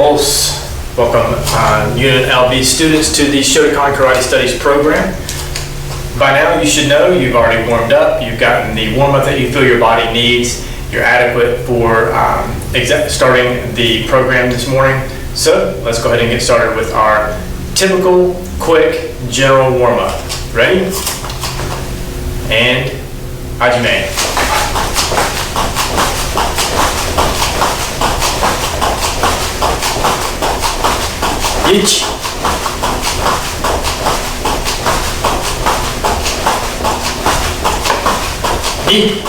Pulse. Welcome UNLV students to the Shotokan Karate Studies program. By now you should know you've already warmed up, you've gotten the warm-up that you feel your body needs, you're adequate for starting the program this morning. So let's go ahead and get started with our typical, quick, general warm-up. Ready? And Hajime. Ichi. Ni.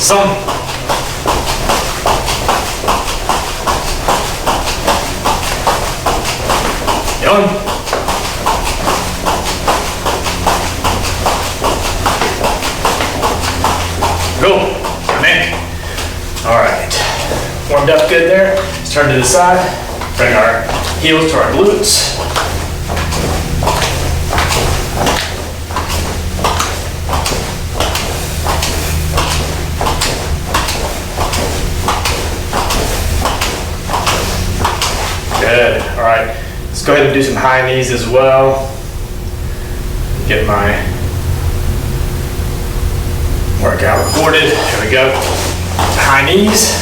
San. Yon. Go. All right, warmed up good there. Let's turn to the side, bring our heels to our glutes. Good, all right. Let's go ahead and do some high knees as well. Get my workout recorded, here we go. High knees.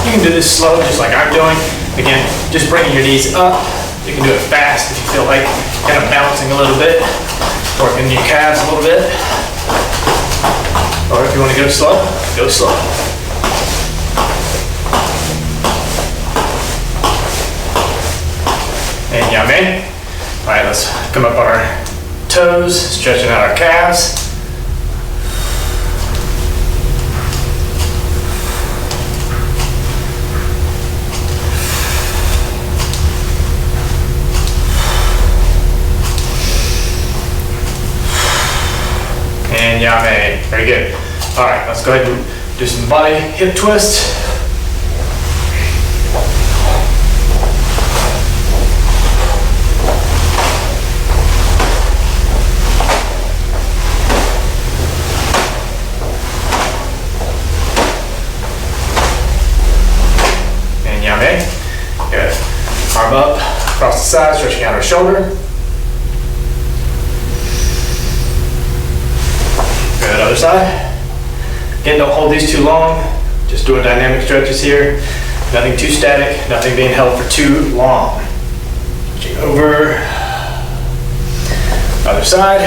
You can do this slow, just like I'm doing. Again, just bringing your knees up. You can do it fast if you feel like kind of bouncing a little bit, working your calves a little bit. Or if you want to go slow, go slow. And yame. All right, let's come up on our toes, stretching out our calves. And yame. Very good. All right, let's go ahead and do some body hip twists. And yame. Good. Arm up, across the side, stretching out our shoulder. Good, other side. Again, don't hold these too long. Just doing dynamic stretches here. Nothing too static, nothing being held for too long. Switching over. Other side.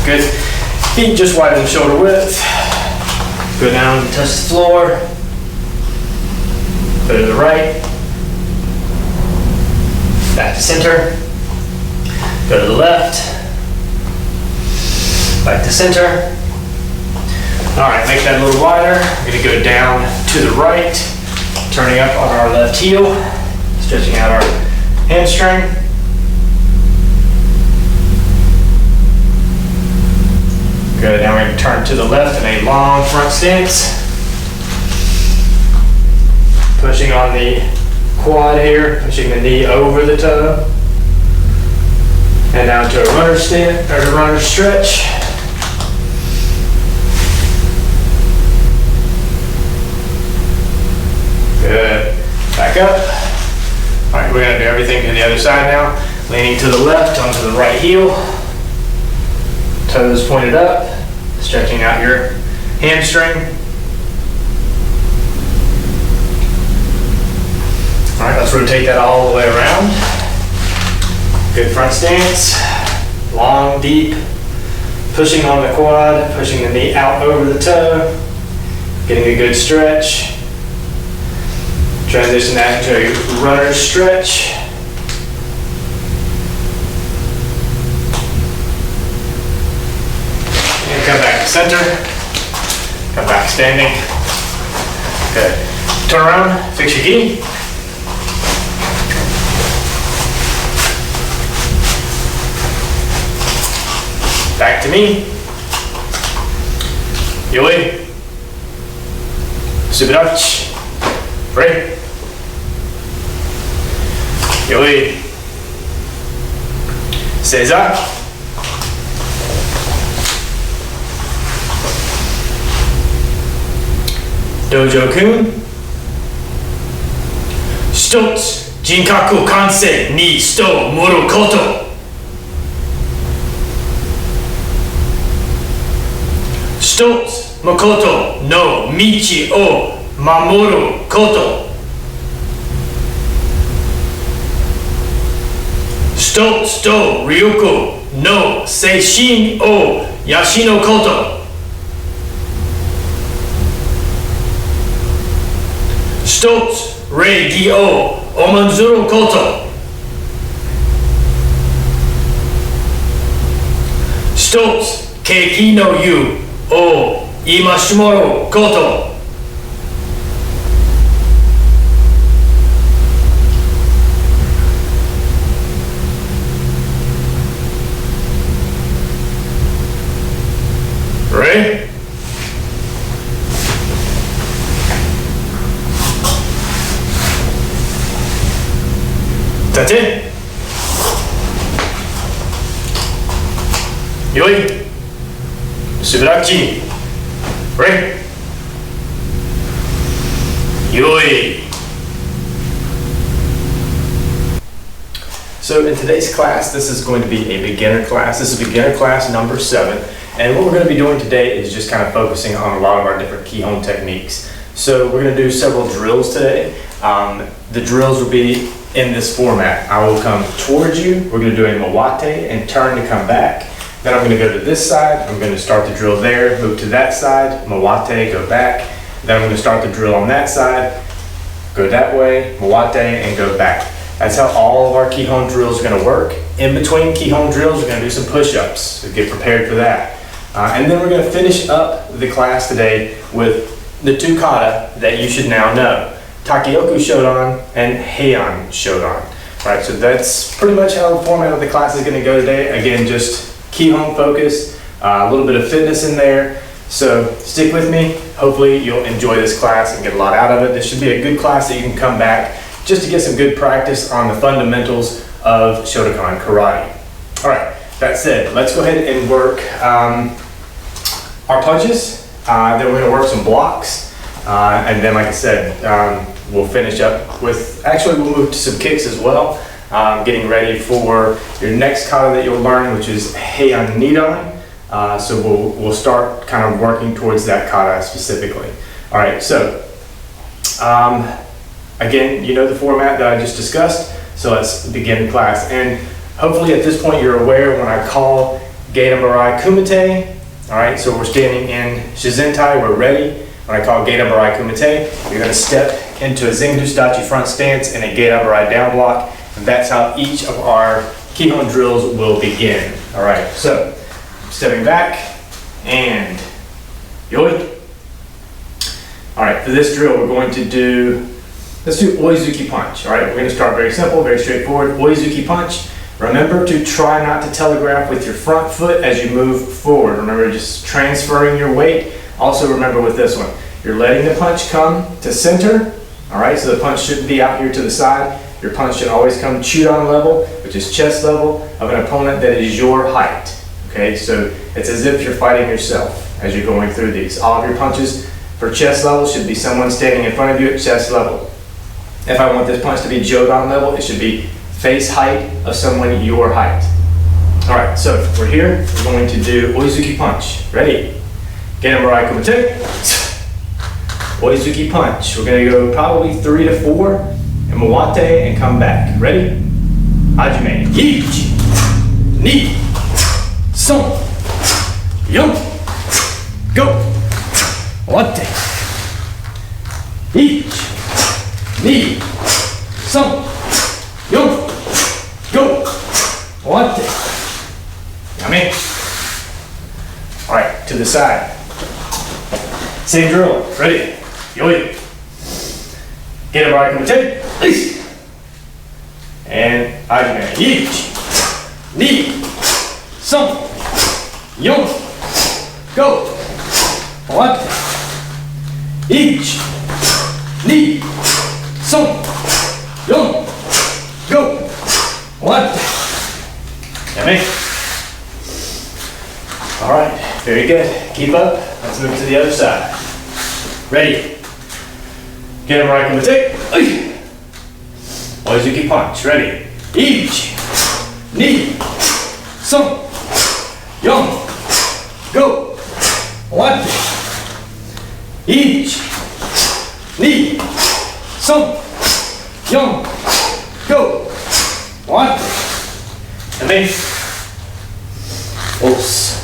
Good. Feet just widen shoulder width. Go down, touch the floor. Go to the right. Back to center. Go to the left. Back to center. All right, make that a little wider. We're gonna go down to the right, turning up on our left heel, stretching out our hamstring. Good, now we're gonna turn to the left in a long front stance. Pushing on the quad here, pushing the knee over the toe. And down to a runner stand, or a runner stretch. Good. Back up. All right, we're gonna do everything to the other side now. Leaning to the left onto the right heel. Toes pointed up. Stretching out your hamstring. All right, let's rotate that all the way around. Good front stance, long, deep, pushing on the quad, pushing the knee out over the toe, getting a good stretch. Transition that into a runner stretch. And come back to center, come back standing. Good. Turn around, fix your gi. Back to me. Yoi. Subirachi. Free. Yoi. Seiza. Dojo-kun. 一つ、人格完成に人を盛ること。一つ、誠の道を守ること。一つと力の精神を養うこと。一つ、礼儀を重んずること。一つ、景気の湯を戒めること。Ready? That's it. よい。しばらくち。Ready? よい。So in today's class, this is going to be a beginner class. This is beginner class number 7. And what we're going to be doing today is just kind of focusing on a lot of our different Kihon techniques. So we're going to do several drills today. The drills will be in this format. I will come towards you. We're going to do a mawate and turn to come back. Then I'm going to go to this side. I'm going to start the drill there, move to that side, mawate, go back. Then I'm going to start the drill on that side, go that way, mawate, and go back. That's how all of our Kihon drills are going to work. In between Kihon drills, we're going to do some push-ups. So get prepared for that. And then we're going to finish up the class today with the 2 kata that you should now know. Takeoku Shodan and Heian Shodan. Alright, so that's pretty much how the format of the class is going to go today. Again, just Kihon focus, a little bit of fitness in there. So stick with me. Hopefully you'll enjoy this class and get a lot out of it. This should be a good class that you can come back just to get some good practice on the fundamentals of Shotokan karate. Alright, that said, let's go ahead and work our punches. Then we're going to work some blocks. And then, like I said, we'll finish up with, actually we'll move to some kicks as well. Getting ready for your next kata that you'll learn, which is Heian Nidan. So we'll start kind of working towards that kata specifically. Alright, so again, you know the format that I just discussed. So let's begin the class. And hopefully at this point you're aware when I call Geita Barai Kumite. Alright, so we're standing in Shizentai, we're ready. When I call Geita Barai Kumite, you're going to step into a Zengu Dachi front stance and a Geita Barai down block. And that's how each of our Kihon drills will begin. Alright, so stepping back and yoi. Alright, for this drill we're going to do, let's do Oizuki punch. Alright, we're going to start very simple, very straightforward. Oizuki punch. Remember to try not to telegraph with your front foot as you move forward. Remember just transferring your weight. Also remember with this one, you're letting the punch come to center. Alright, so the punch shouldn't be out here to the side. Your punch should always come chudan level, which is chest level of an opponent that is your height. Okay, so it's as if you're fighting yourself as you're going through these. All of your punches for chest level should be someone standing in front of you at chest level. If I want this punch to be jodan level, it should be face height of someone your height. Alright, so we're here. We're going to do Oizuki punch. Ready? Geita Barai Kumite. Oizuki punch. We're going to go probably 3 to 4 and mawate and come back. Ready? Hajime. Ichi, ni, son, yon. Go. Mawate. Ichi, ni, son, yon. Go. Mawate. Yummy. Alright, to the side. Same drill. Ready? Yoi. Geita Barai Kumite. And Hajime. Ichi, ni, son, yon. Go. Mawate. Ichi, ni, son, yon. Go. Mawate. Yummy. Alright, very good. Keep up. Let's move to the other side. Ready? Get him right in the tape. Oizuki punch. Ready? Each. Knee. Some. Young. Go. One. Each. Knee. Some. Young. Go. One. And then. Pulse.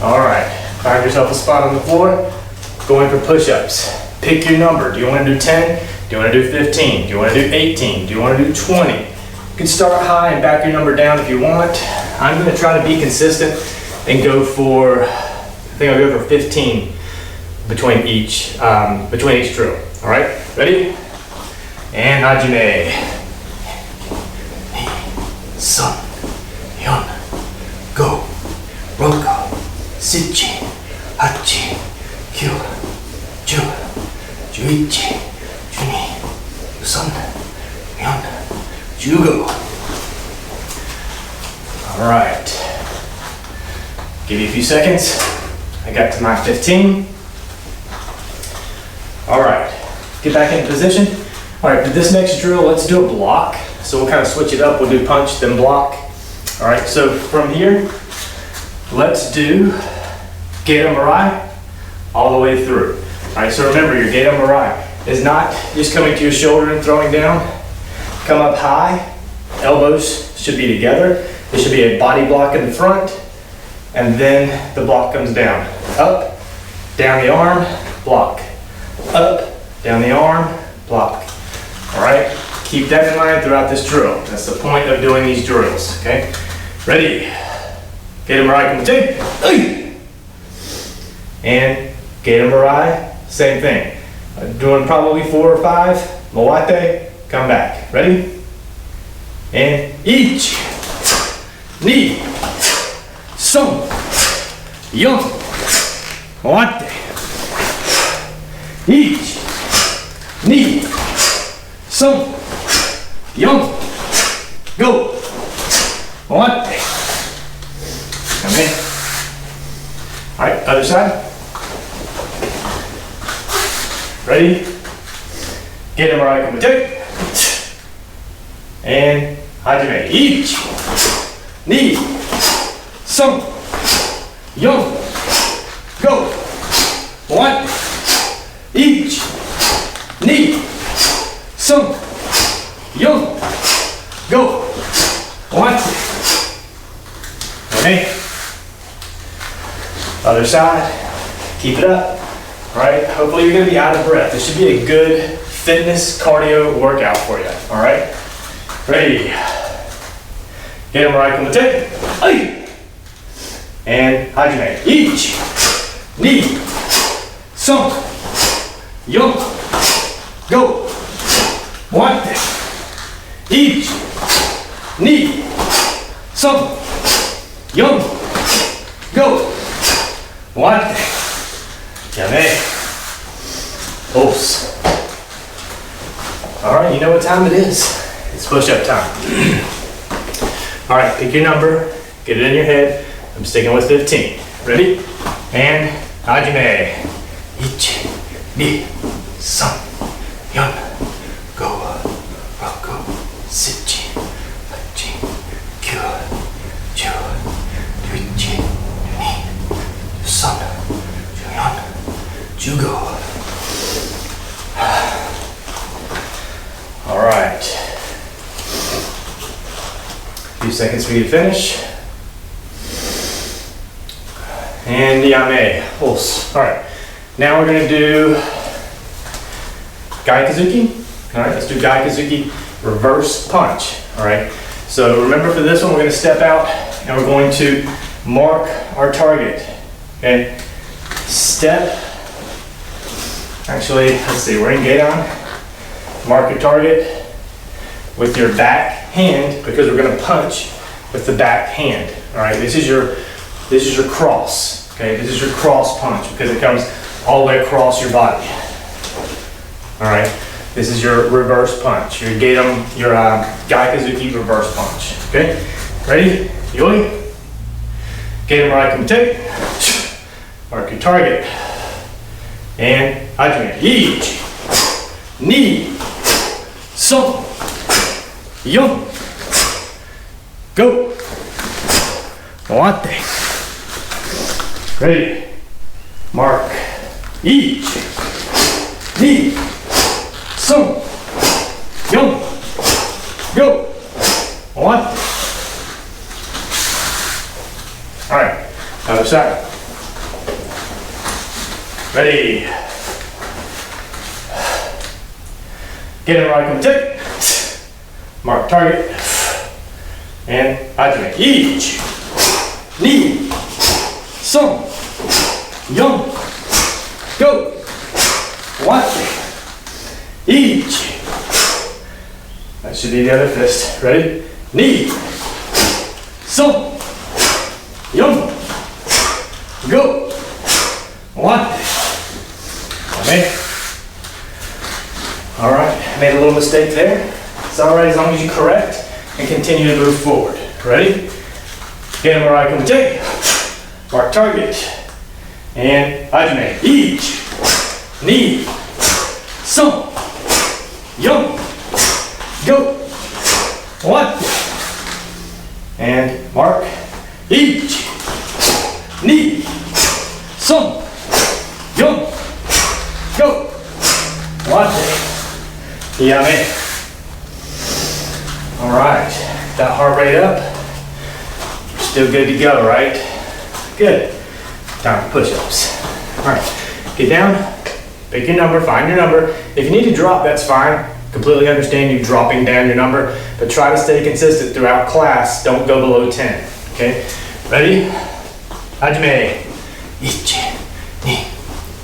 All right. Find yourself a spot on the floor. Going for push-ups. Pick your number. Do you want to do 10? Do you want to do 15? Do you want to do 18? Do you want to do 20? You can start high and back your number down if you want. I'm going to try to be consistent and go for, I think I'll go for 15 between each drill. All right, ready? And Hajime. Sun, Hyun, Go, Roku, Shichi, Hachi, Kyu, Ju, Juichi, Juni, Yusan, Myon, Jugo. All right. Give you a few seconds. I got to my 15. All right. Get back into position. All right, for this next drill, let's do a block. So we'll kind of switch it up. We'll do punch, then block. All right, so from here, let's do Geto Mirai all the way through. All right, so remember your Geto Mirai is not just coming to your shoulder and throwing down. Come up high, elbows should be together. There should be a body block in the front, and then the block comes down. Up, down the arm, block. Up, down the arm, block. All right, keep that in mind throughout this drill. That's the point of doing these drills, okay? Ready? Geto Mirai, come take. And Geto Mirai, same thing. Doing probably 4 or 5. Moate, come back. Ready? And each. Knee. Some. Young. Moate. Each. Knee. Some. Young. Go. Moate. Come in. All right, other side. Ready? Get him right, come take. And Hajime. Each. Knee. Some. Young. Go. One. Each. Knee. Some. Young. Go. One. Okay. Other side. Keep it up. All right. Hopefully you're going to be out of breath. This should be a good fitness cardio workout for you. All right. Ready. Get him right on the tape. And Hajime. Each. Knee. Some. Young. Go. One. Each. Knee. Some. Young. Go. One. Yame. Pulse. All right, you know what time it is. It's push-up time. All right, pick your number, get it in your head. I'm sticking with 15. Ready? And Hajime. Ichi, ni, san, yon, go, roku, shichi, hachi, kyu, ju, juichi, ni, yusan, juyon, jugo. All right. A few seconds for you to finish. And Yame, pulse. All right. Now we're going to do Gaikazuki. All right, let's do Gaikazuki reverse punch. All right. So remember for this one, we're going to step out and we're going to mark our target. Okay. Step. Actually, let's see. We're in Gaedan. Mark your target with your back hand because we're going to punch with the back hand. All right. This is your cross. Okay. This is your cross punch because it comes all the way across your body. All right. This is your reverse punch. Your Gaikazuki reverse punch. Okay. Ready? Yoi. Geto Mirai, come take. Mark your target. And Hajime. Each. 2, 3, 4, go. 終わって。Ready. Mark. 1、2、3、4、go. 終わって。Alright, other side. Ready. Get it right, come take. Mark target. And 始め。1、2、3、4、go. 終わって。1。That should be the other fist. Ready? 2、3、4、go. 終わって。Okay. All right. I made a little mistake there. It's all right as long as you correct and continue to move forward. Ready? Get him right, come take. Mark target. And 始め。1、2、3、4、go. 終わって。And mark. 1、2、3、4、go. 終わって。やめ。All right. That heart rate up. Still good to go, right? Good. Time for push-ups. All right. Get down. Pick your number. Find your number. If you need to drop, that's fine. Completely understand you dropping down your number, but try to stay consistent throughout class. Don't go below 10. Okay? Ready? 始め。1、2、3、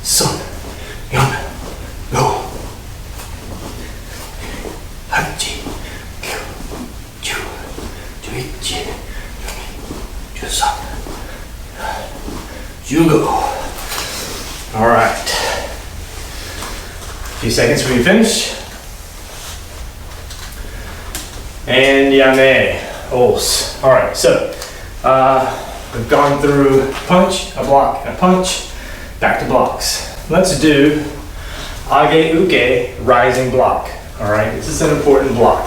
4、5、8、9、10、11、12、13、15. All right. A few seconds before you finish. And yame, os. All right, so we've gone through punch, a block, and a punch, back to blocks. Let's do age uke rising block. All right, this is an important block.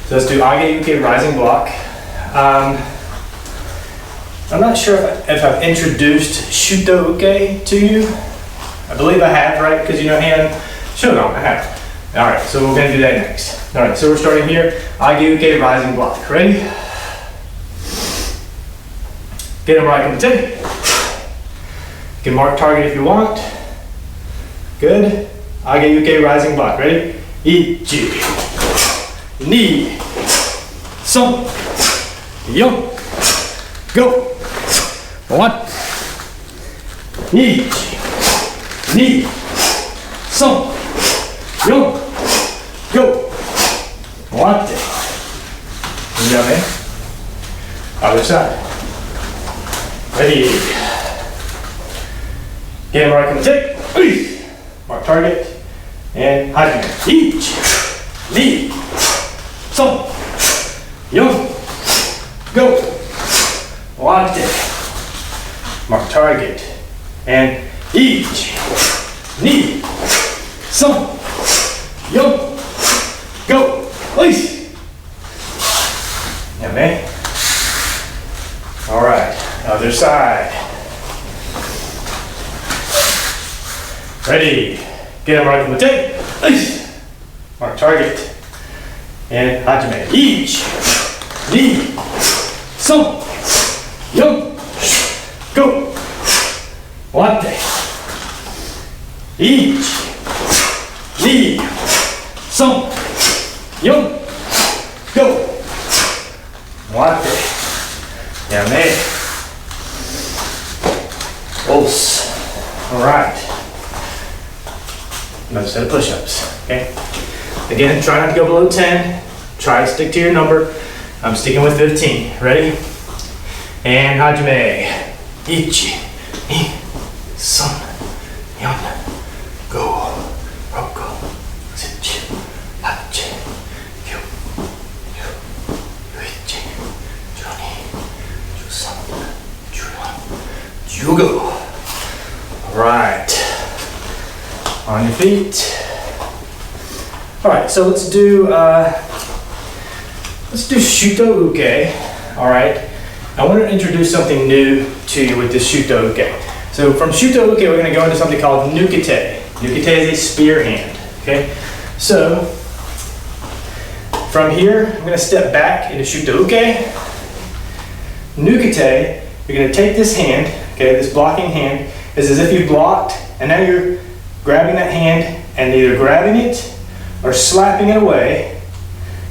So let's do age uke rising block. I'm not sure if I've introduced Shuto uke to you. I believe I have, right? Because you know hand. Shotokan, I have. All right, so we're going to do that next. All right, so we're starting here. Age uke rising block. Ready? Get him right on the tip. You can mark target if you want. Good. Age uke rising block. Ready? 1、2、3、4、go. 終わって。1、2、3、4、go. 終わって。いいよね。Other side. Ready. Get him right on the tip. Mark target. And 始め。1、2、3、4、go. 終わって。Mark target. And 1、2、3、4、go. おいし。やめ。All right, other side. Ready. Get him right from the tape. Mark target. And 始め。1、2、3、4、go. 終わって。1、2、3、4、go. 終わって。やめ。Os. All right. Another set of push-ups. Okay. Again, try not to go below 10. Try to stick to your number. I'm sticking with 15. Ready? And 始め。1、2、3、4、5、6、7、8、9、10、11、12、13、14、15. All right. On your feet. All right, so let's do Shuto Uke. All right, I want to introduce something new to you with this Shuto Uke. So from Shuto Uke, we're going to go into something called Nukete. Nukete is a spear hand. Okay, so from here, I'm going to step back into Shuto Uke. Nukete, you're going to take this hand, okay, this blocking hand, is as if you blocked, and now you're grabbing that hand and either grabbing it or slapping it away,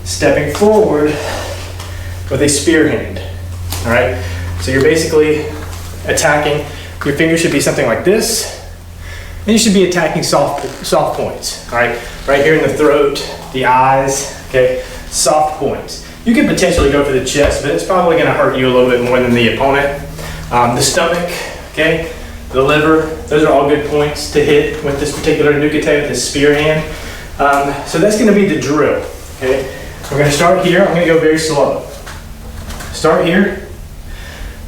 stepping forward with a spear hand. All right, so you're basically attacking. Your finger should be something like this, and you should be attacking soft points. All right, right here in the throat, the eyes. Okay, soft points. You can potentially go for the chest, but it's probably going to hurt you a little bit more than the opponent. The stomach, okay, the liver. Those are all good points to hit with this particular Nukete with this spear hand. So that's going to be the drill. Okay, we're going to start here. I'm going to go very slow. Start here.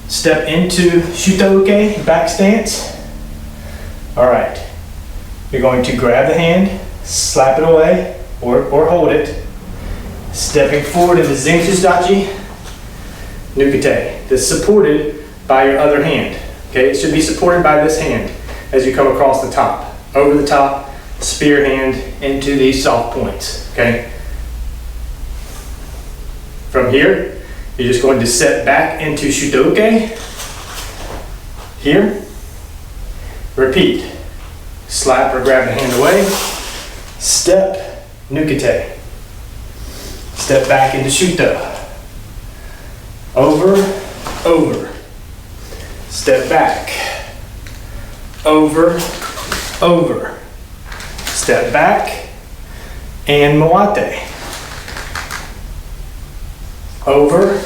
Step into Shuto Uke, back stance. All right. You're going to grab the hand, slap it away, or hold it. Stepping forward into Zenkudachi Nukete. That's supported by your other hand. Okay, it should be supported by this hand as you come across the top. Over the top, spear hand into these soft points. Okay. From here, you're just going to step back into Shuto Uke. Here. Repeat. Slap or grab the hand away. Step, Nukete. Step back into Shuto. Over, over. Step back. Over, over. Step back. And Moate. Over.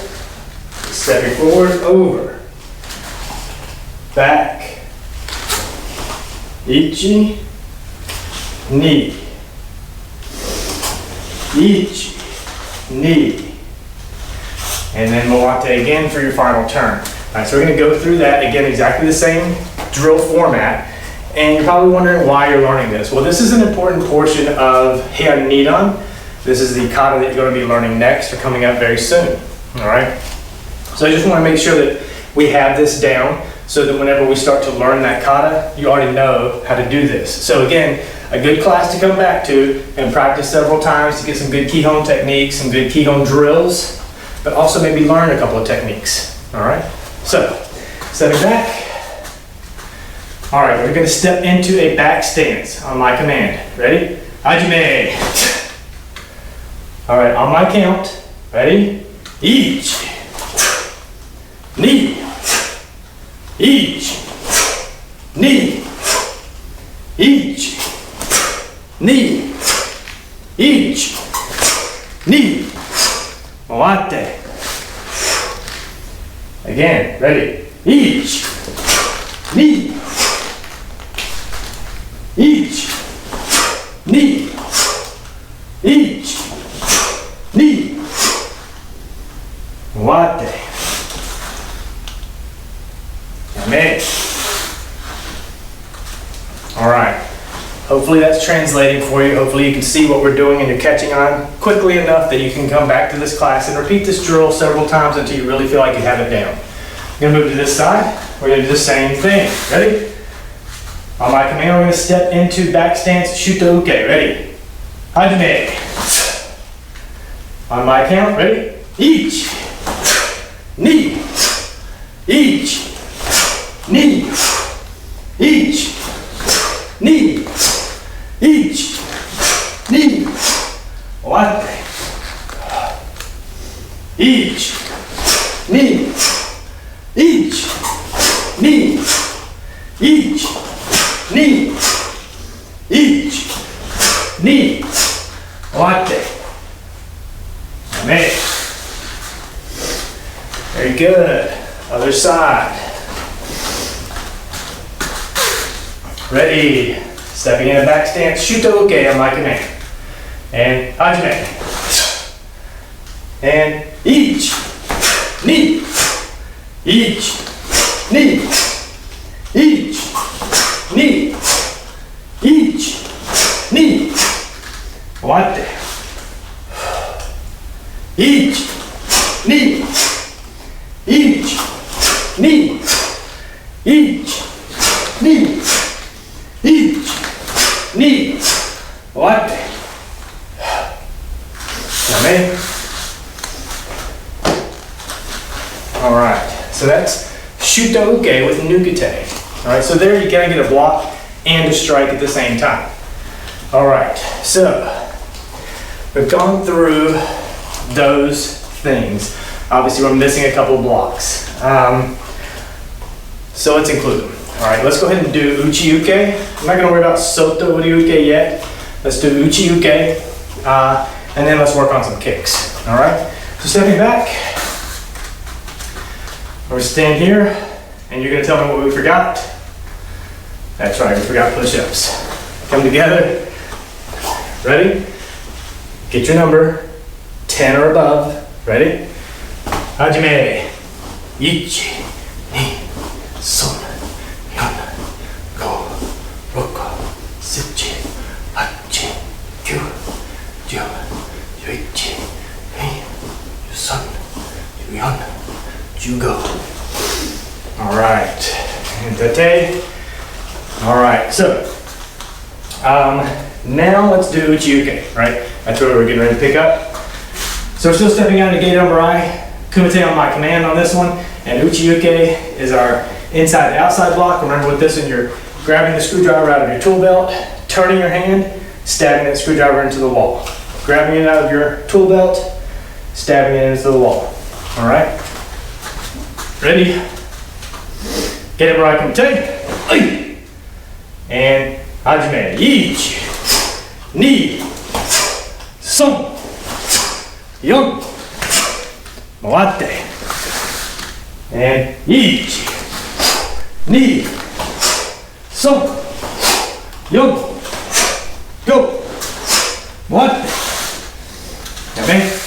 Stepping forward, over. Back. Ichi. Ni. Ichi. Knee, and then Moate again for your final turn. All right, so we're going to go through that again, exactly the same drill format, and you're probably wondering why you're learning this. Well, this is an important portion of Heian Nidan. This is the kata that you're going to be learning next or coming up very soon. All right, so I just want to make sure that we have this down so that whenever we start to learn that kata, you already know how to do this. So again, a good class to come back to and practice several times to get some good Kihon techniques, some good Kihon drills, but also maybe learn a couple of techniques. All right, so stepping back. All right, we're going to step into a back stance on my command. Ready? Hajime. All right, on my count. Ready? Each. Knee. Each. Knee. Each. Knee. Each. Knee. Moate. Again, ready? Each. Knee. Each. Knee. Each. Knee. Moate. Amen. All right. Hopefully that's translating for you. Hopefully you can see what we're doing and you're catching on quickly enough that you can come back to this class and repeat this drill several times until you really feel like you have it down. I'm going to move to this side. We're going to do the same thing. Ready? On my command, we're going to step into back stance Shuto Uke. Ready? Hajime. On my count. Ready? Each. Knee. Each. Knee. Each. Knee. Each. Knee. Moate. Each. Knee. Each. Knee. Each. Knee. Each. Knee. Moate. Amen. Very good. Other side. Ready. Stepping in a back stance, Shuto Uke on my command. And Hajime. And each. Knee. Each. Knee. Each. Knee. Each. Knee. Moate. knee, each, knee, each, knee, each, knee. What? Amen. All right, so that's Shotokan with Nugate. All right, so there you kind of get a block and a strike at the same time. All right, so we've gone through those things. Obviously, we're missing a couple of blocks. So let's include them. All right, let's go ahead and do Uchi-Uke. I'm not gonna worry about Soto Uke yet. Let's do Uchi-Uke, and then let's work on some kicks. All right, so stepping back, we're stand here, and you're gonna tell me what we forgot. That's right, we forgot push-ups. Come together. Ready? Get your number, 10 or above. Ready? Hajime. Ichi, ni, son, yon, go, roku, shichi, hachi, kyu, jyo, yoichi, ni, son, yon, jugo. All right. And tate. All right. So, now let's do Uchi-Uke, right? That's what we're getting ready to pick up. So we're still stepping out of Gate Umbarai, Kumite on my command on this one, and Uchi-Uke is our inside outside block. Remember with this one, you're grabbing the screwdriver out of your tool belt, turning your hand, stabbing that screwdriver into the wall. Grabbing it out of your tool belt, stabbing it into the wall. All right? Ready? Gate Umbarai Kumite. And Hajime. Ichi, ni, son, yon, moate. And ichi, ni, son, yon, go, moate. Okay?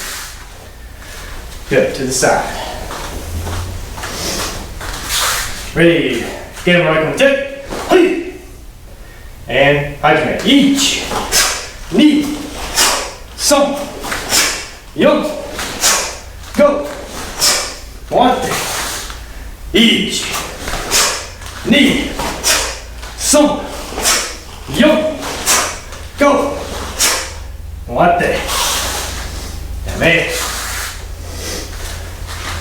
Good, to the side. Ready? Get him right on the tip. And Hajime. Ichi, ni, son, yon, go. One. Ichi, ni, son, yon, go. One. Amen.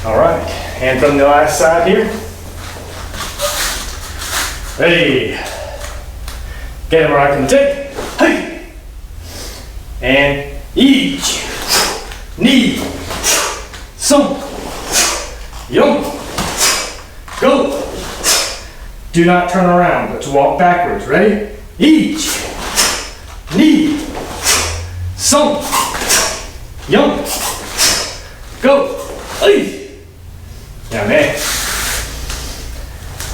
All right. And from the last side here. Ready. Get him where I can take. Hey. And each, knee, son, yon, go. Do not turn around, but to walk backwards. Ready? Each, knee, son, yon, go. Hey. Yeah, man.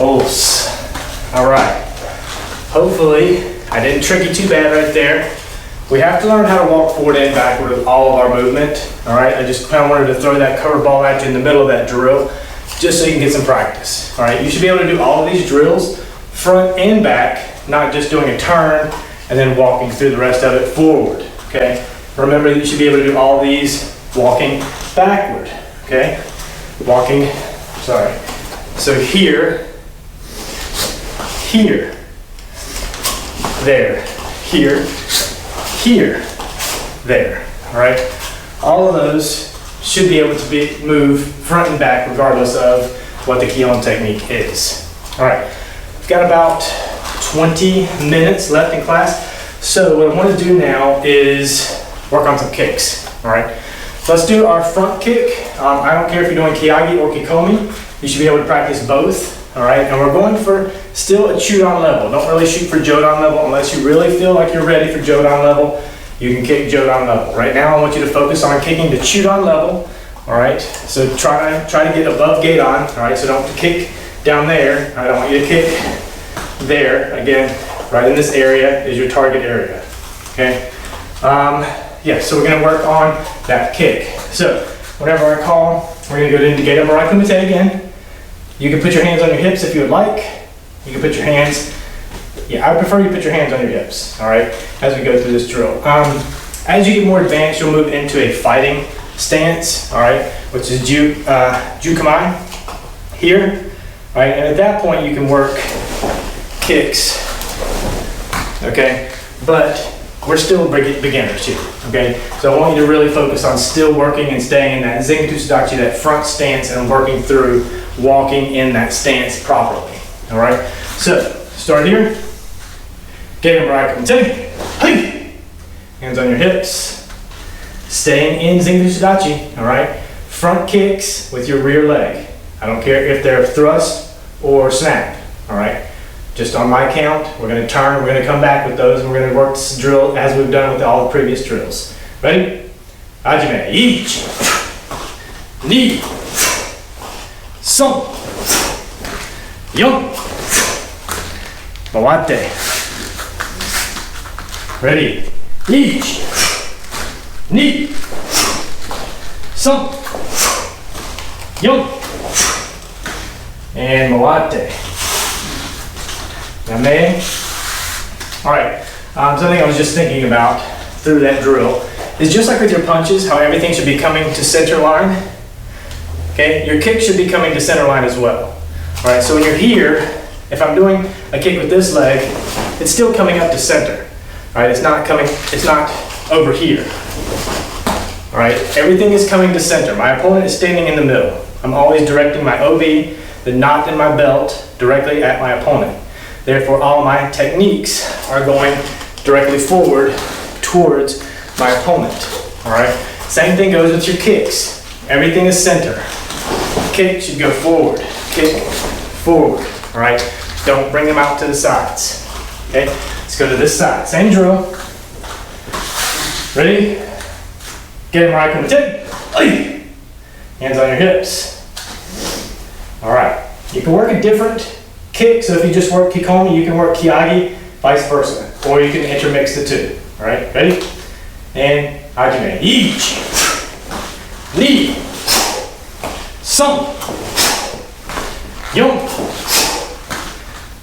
Os. All right. Hopefully, I didn't trick you too bad right there. We have to learn how to walk forward and backward with all of our movement. All right, I just kind of wanted to throw that cover ball at you in the middle of that drill, just so you can get some practice. All right, you should be able to do all of these drills, front and back, not just doing a turn and then walking through the rest of it forward, okay? Remember, you should be able to do all these walking backward, okay? Walking, sorry. So here, here, there, here, here, there, all right? All of those should be able to be moved front and back regardless of what the Kihon technique is. All right, we've got about 20 minutes left in class. So what I want to do now is work on some kicks, all right? Let's do our front kick. I don't care if you're doing Kiyagi or Kikomi, you should be able to practice both. All right, and we're going for still a Chudan level. Don't really shoot for Jodan level unless you really feel like you're ready for Jodan level. You can kick Jodan level. Right now, I want you to focus on kicking the Chudan level. All right, so try to get above Gaedan. All right, so don't kick down there. All right, I want you to kick there. Again, right in this area is your target area. Okay. Yeah. So we're gonna work on that kick. So whenever I call, we're gonna go into Gaedan Marai Kumite again. You can put your hands on your hips if you would like. You can put your hands, yeah, I prefer you put your hands on your hips, all right, as we go through this drill. As you get more advanced, you'll move into a fighting stance, all right, which is jukamai here, all right, and at that point you can work kicks, okay, but we're still beginners here, okay, so I want you to really focus on still working and staying in that Zengu Sudachi, that front stance, and working through walking in that stance properly, all right, so start here, get him right, hands on your hips, staying in Zengu Sudachi, all right, front kicks with your rear leg, I don't care if they're thrust or snap, all right, just on my count, we're going to turn, we're going to come back with those, and we're going to work this drill as we've done with all the previous drills. Ready? Hajime, ichi, ni, son, yon, mawate. Ready? Ichi, ni, son, yon, and mawate. Yame. All right, something I was just thinking about through that drill is just like with your punches, how everything should be coming to center line. Okay, your kick should be coming to center line as well. All right, so when you're here, if I'm doing a kick with this leg, it's still coming up to center. All right, it's not over here. All right, everything is coming to center. My opponent is standing in the middle. I'm always directing my OB, the knot in my belt, directly at my opponent. Therefore, all my techniques are going directly forward towards my opponent. All right. Same thing goes with your kicks. Everything is center. Kick should go forward. Kick forward. All right. Don't bring them out to the sides. Okay. Let's go to this side. Same drill. Ready? Get him right. Hands on your hips. All right. You can work a different kick, so if you just work Kihon, you can work Kiagi, vice versa. Or you can intermix the two. Alright, ready? And Hajime. Ichi, ni, son, yon,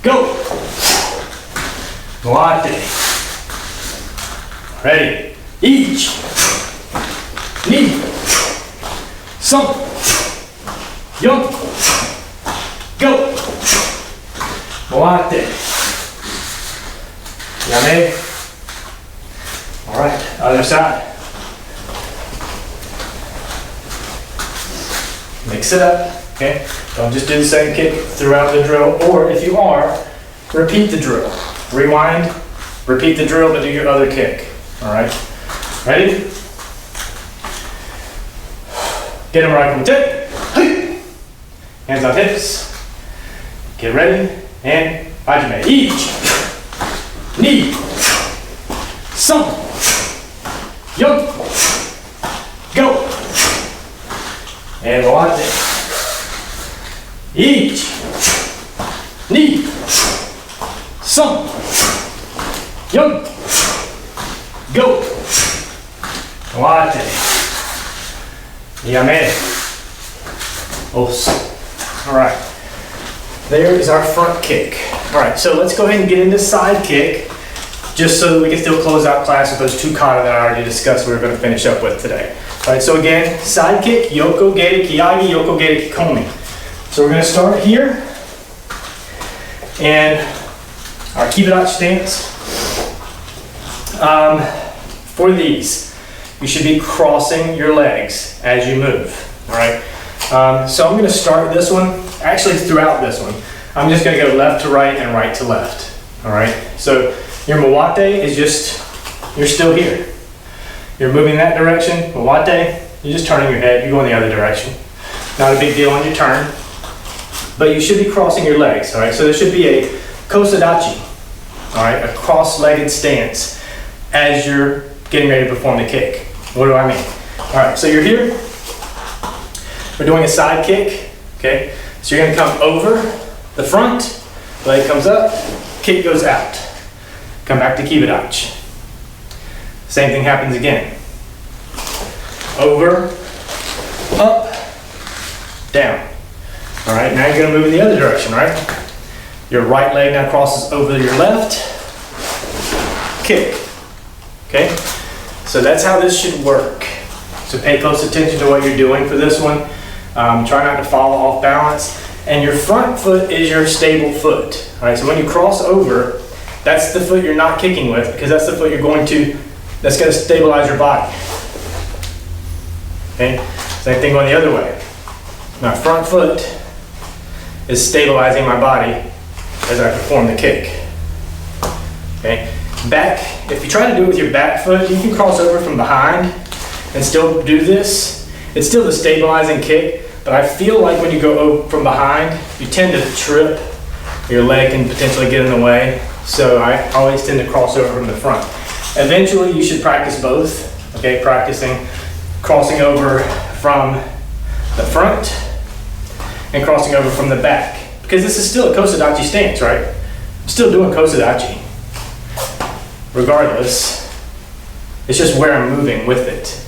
go. Mawate. Ready? Ichi, ni, son, yon, go. Mawate. Yame. All right, other side. Mix it up, okay? Don't just do the same kick throughout the drill, or if you are, repeat the drill. Rewind, repeat the drill, but do your other kick. All right, ready? Get him right from the tip. Hands on hips. Get ready. And Hajime. Ichi, ni, son, yon, go. And mawate. Ichi, ni, son, yon, go. Mawate. Yame. Os. All right. There is our front kick. All right, so let's go ahead and get into side kick, just so that we can still close out class with those two kata that I already discussed we were going to finish up with today. All right, so again, side kick, yoko gere kiagi, yoko gere kikomi. So we're going to start here, and our kibarachi stance. For these, you should be crossing your legs as you move. All right. So I'm going to start this one, actually throughout this one, I'm just going to go left to right and right to left. All right. So your mawate is just, you're still here. You're moving that direction. Mawate, you're just turning your head. You're going the other direction. Not a big deal on your turn, but you should be crossing your legs. All right. So there should be a kosadachi. All right. A cross-legged stance as you're getting ready to perform the kick. What do I mean? All right. So you're here. We're doing a side kick, okay? So you're gonna come over the front, leg comes up, kick goes out. Come back to kibarachi. Same thing happens again. Over, up, down. All right, now you're gonna move in the other direction, right? Your right leg now crosses over your left, kick, okay? So that's how this should work. So pay close attention to what you're doing for this one. Try not to fall off balance. And your front foot is your stable foot. All right, so when you cross over, that's the foot you're not kicking with, because that's the foot that's going to stabilize your body. Okay, same thing going the other way. My front foot is stabilizing my body as I perform the kick. Okay, back, if you try to do it with your back foot, you can cross over from behind and still do this. It's still the stabilizing kick, but I feel like when you go from behind, you tend to trip. Your leg can potentially get in the way. So I always tend to cross over from the front. Eventually you should practice both. Okay, practicing crossing over from the front and crossing over from the back. Because this is still a kosodachi stance, right? I'm still doing kosodachi. Regardless, it's just where I'm moving with it.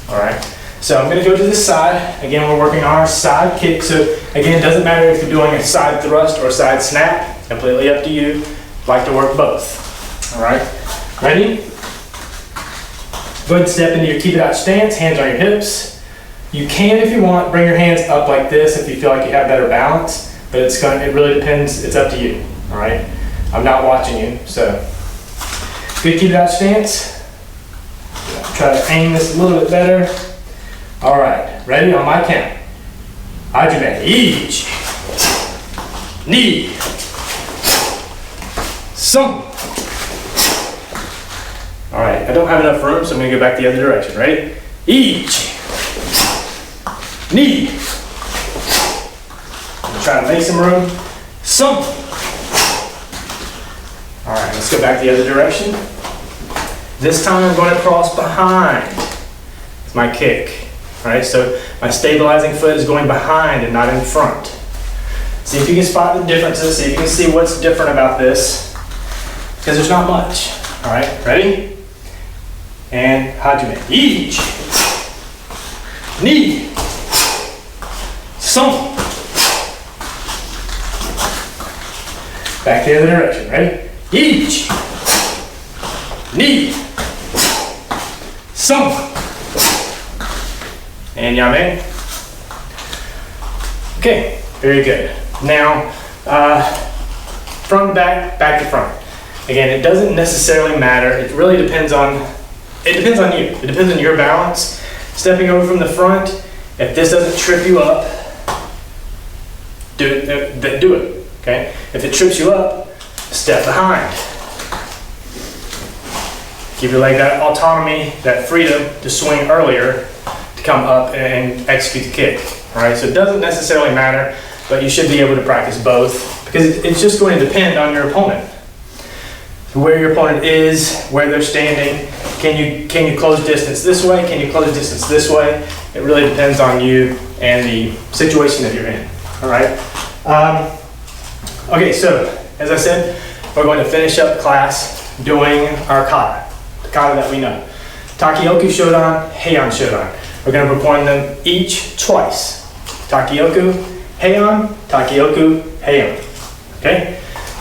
All right. So I'm going to go to this side. Again, we're working on our side kick. So again, it doesn't matter if you're doing a side thrust or a side snap. Completely up to you. Like to work both. All right. Ready? Go ahead and step into your keep it out stance. Hands on your hips. You can, if you want, bring your hands up like this if you feel like you have better balance. But it really depends. It's up to you. All right. I'm not watching you. So good keep it out stance. Try to aim this a little bit better. All right, ready on my count. Hajime, ichi, ni, son. All right, I don't have enough room, so I'm gonna go back the other direction. Ready? Ichi, ni. I'm trying to make some room. Son. All right, let's go back the other direction. This time I'm going to cross behind. It's my kick. All right, so my stabilizing foot is going behind and not in front. See if you can spot the differences, see if you can see what's different about this, because there's not much. All right, ready? And hajime. Ichi, ni, son. Back the other direction, ready? Ichi, ni, son. And yame. Okay, very good. Now, front to back, back to front. Again, it doesn't necessarily matter. It really depends on you. It depends on your balance. Stepping over from the front, if this doesn't trip you up, do it, okay? If it trips you up, step behind. Give your leg that autonomy, that freedom to swing earlier, come up and execute the kick. All right, so it doesn't necessarily matter, but you should be able to practice both because it's just going to depend on your opponent. Where your opponent is, where they're standing. Can you close distance this way? Can you close distance this way? It really depends on you and the situation that you're in. All right. Okay, so as I said, we're going to finish up class doing our kata, the kata that we know. Takioku Shodan, Heian Shodan. We're going to perform them each twice. Takioku, Heian, Takioku, Heian. Okay?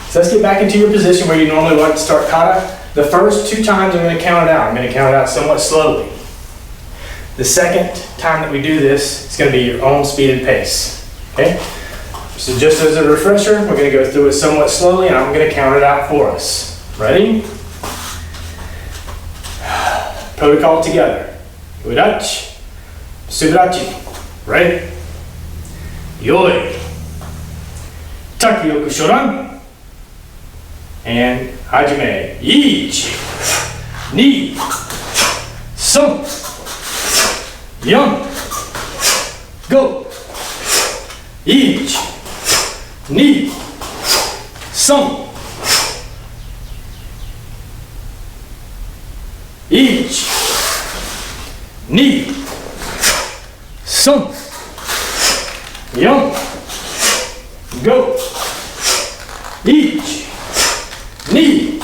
So let's get back into your position where you normally want to start kata. The first 2 times I'm going to count it out. I'm going to count it out somewhat slowly. The second time that we do this, it's going to be your own speed and pace. Okay? So just as a refresher, we're going to go through it somewhat slowly and I'm going to count it out for us. Ready? Protocol together. Udachi. Sudachi, right? Yoi. Takioku Shodan. And hajime. Ichi, ni, son, yon, go. Ichi, ni, son. Ichi, ni, son, yon, go. Ichi, ni,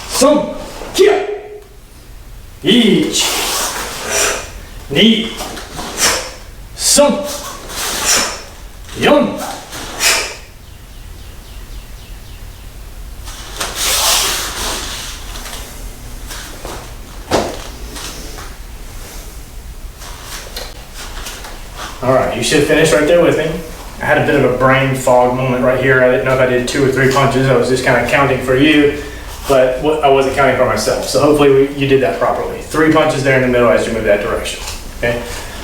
son, kia. Ichi, ni, son, yon. All right, you should finish right there with me. I had a bit of a brain fog moment right here. I didn't know if I did 2 or 3 punches. I was just kind of counting for you, but I wasn't counting for myself. So hopefully you did that properly. 3 punches there in the middle as you move that direction. Okay.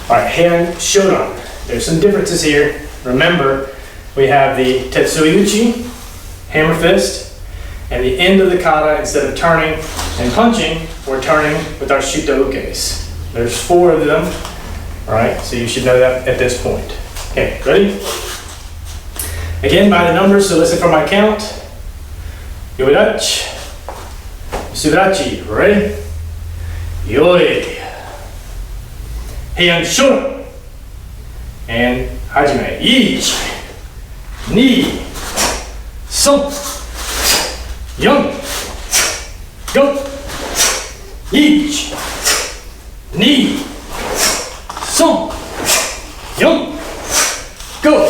All right, hand Shotokan. There's some differences here. Remember, we have the Tetsuyuchi, hammer fist, and the end of the kata, instead of turning and punching, we're turning with our Shotokan. There's 4 of them. All right, so you should know that at this point. Okay, ready? Again, by the numbers, so listen for my count. Yoidachi, Surachi, ready? Yoi. Heian Shotokan. And Hajime. 1, 2, 3, 4, 5, 1, 2, 3, 4, go! 1, 2, 3, 4, 1, 2, 3, 1, 2,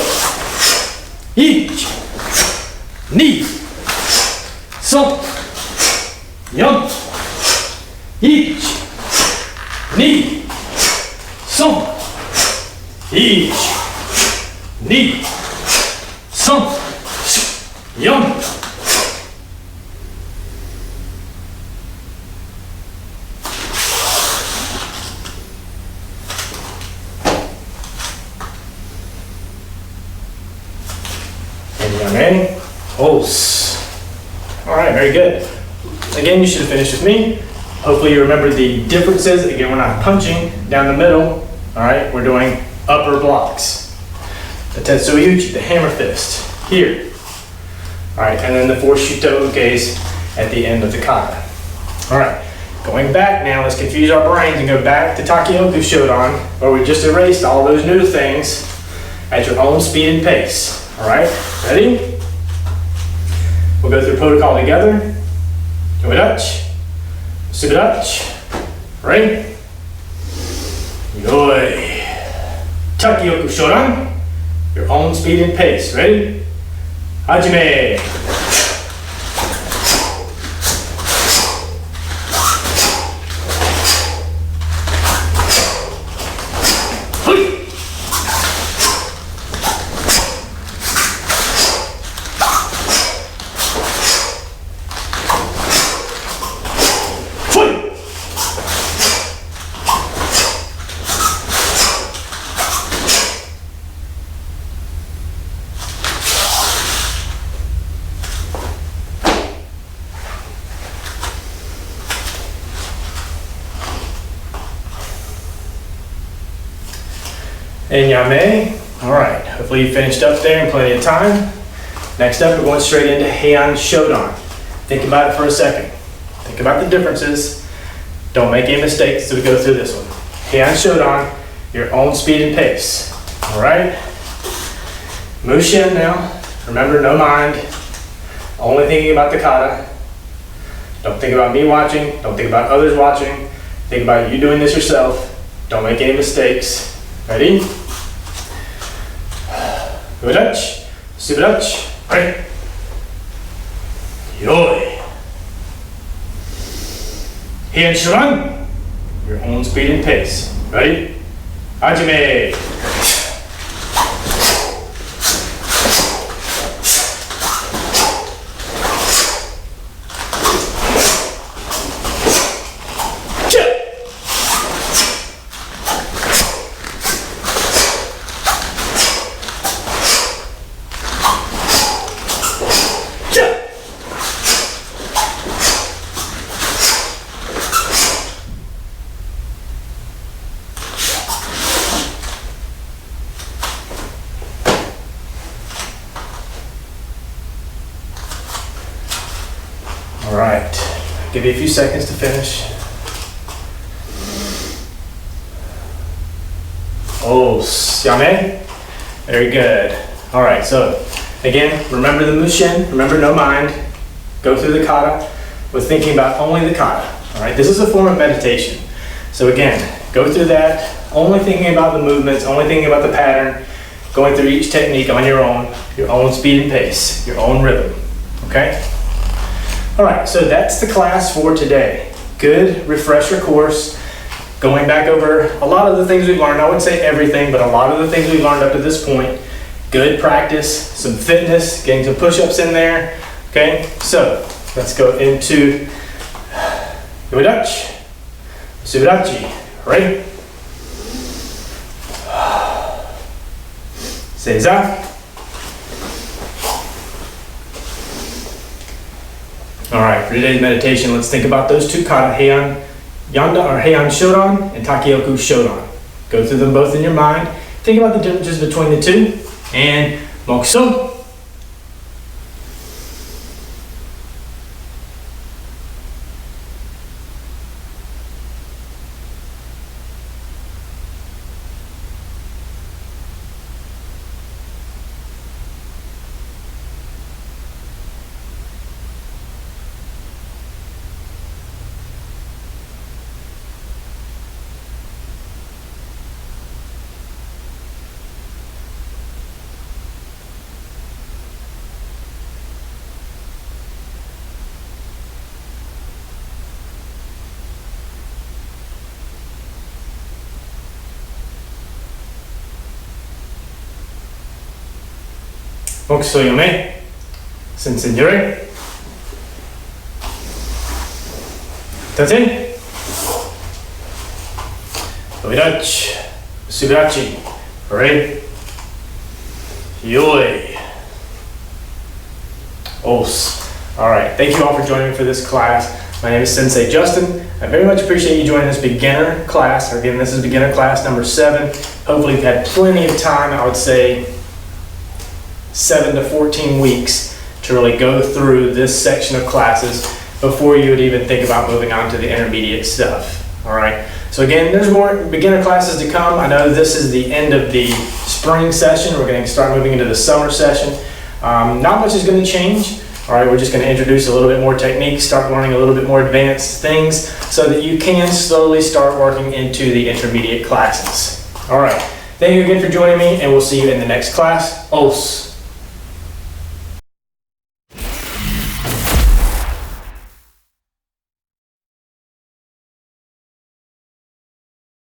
3, 4. And Os. All right, very good. Again, you should have finished with me. Hopefully you remember the differences. Again, we're not punching down the middle. All right, we're doing upper blocks. The Tetsuyuchi, the hammer fist, here. All right, and then the 4 Shotokan at the end of the kata. All right, going back now, let's confuse our brains and go back to Takioku Shodan, where we just erased all those new things at your own speed and pace. All right, ready? We'll go through protocol together. Yoidachi, Surachi, ready? Yoi. Takioku Shodan, your own speed and pace. Ready? Hajime. And Yame. All right, hopefully you finished up there in plenty of time. Next up, we're going straight into Heian Shodan. Think about it for a second. Think about the differences. Don't make any mistakes as we go through this one. Heian Shodan, your own speed and pace. All right? Mushin now. Remember, no mind. Only thinking about the kata. Don't think about me watching. Don't think about others watching. Think about you doing this yourself. Don't make any mistakes. Ready? Yoidachi, Surachi, right? Yoi. Heian Shodan, your own speed and pace. Ready? Hajime. All right, give you a few seconds to finish. Yame. Very good. All right, so again, remember the Mushin, remember no mind. Go through the kata with thinking about only the kata. All right, this is a form of meditation. So again, go through that, only thinking about the movements, only thinking about the pattern, going through each technique on your own speed and pace, your own rhythm, okay? All right, so that's the class for today. Good refresher course. going back over a lot of the things we've learned. I wouldn't say everything, but a lot of the things we've learned up to this point. Good practice, some fitness, getting some push-ups in there. Okay, so let's go into Yodachi, Sudachi. Ready? Seiza. All right, for today's meditation, let's think about those two kata, Heian Yanda or Heian Shodan and Takioku Shodan. Go through them both in your mind. Think about the differences between the two. And Mokuso. 目標読め先生によれ立て飛び立ちすび立ちレイよいOs. Alright, thank you all for joining me for this class. My name is Sensei Justin. I very much appreciate you joining this beginner class. Again, this is beginner class number 7. Hopefully you've had plenty of time, I would say 7 to 14 weeks to really go through this section of classes before you would even think about moving on to the intermediate stuff. Alright, so again, there's more beginner classes to come. I know this is the end of the spring session. We're going to start moving into the summer session. Not much is going to change. All right, we're just going to introduce a little bit more techniques, start learning a little bit more advanced things so that you can slowly start working into the intermediate classes. All right, thank you again for joining me, and we'll see you in the next class. Os.